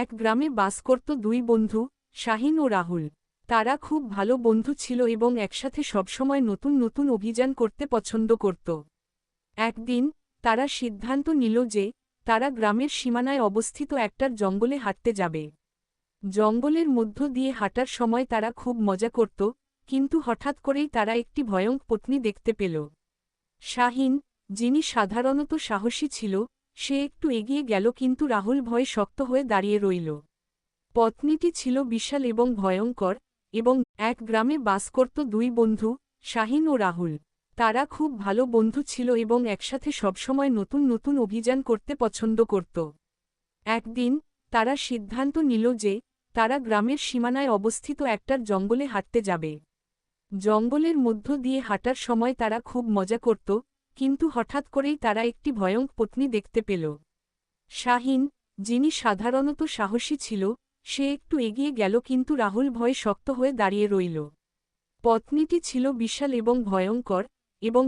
এক গ্রামে বাস করত দুই বন্ধু, শাহিন ও রাহুল। তারা খুব ভালো বন্ধু ছিল এবং একসাথে সবসময় নতুন নতুন অভিযান করতে পছন্দ করত। একদিন তারা সিদ্ধান্ত নিল যে তারা গ্রামের সীমানায় অবস্থিত একটার জঙ্গলে হাঁটতে যাবে। জঙ্গলের মধ্য দিয়ে হাঁটার সময় তারা খুব মজা করত, কিন্তু হঠাৎ করেই তারা একটি ভয়ঙ্কর পত্নী দেখতে পেল। শাহিন, যিনি সাধারণত সাহসী ছিল, সে একটু এগিয়ে গেল, কিন্তু রাহুল ভয়ে শক্ত হয়ে দাঁড়িয়ে রইল। পত্নীটি ছিল বিশাল এবং ভয়ঙ্কর, এবং এক গ্রামে বাস করত দুই বন্ধু, শাহিন ও রাহুল। তারা খুব ভালো বন্ধু ছিল এবং একসাথে সবসময় নতুন নতুন অভিযান করতে পছন্দ করত। একদিন তারা সিদ্ধান্ত নিল যে তারা গ্রামের সীমানায় অবস্থিত একটার জঙ্গলে হাঁটতে যাবে। জঙ্গলের মধ্য দিয়ে হাঁটার সময় তারা খুব মজা করত, কিন্তু হঠাৎ করেই তারা একটি ভয়ঙ্কর পত্নী দেখতে পেল। শাহিন, যিনি সাধারণত সাহসী ছিল, সে একটু এগিয়ে গেল, কিন্তু রাহুল ভয়ে শক্ত হয়ে দাঁড়িয়ে রইল। পত্নীটি ছিল বিশাল এবং ভয়ঙ্কর, এবং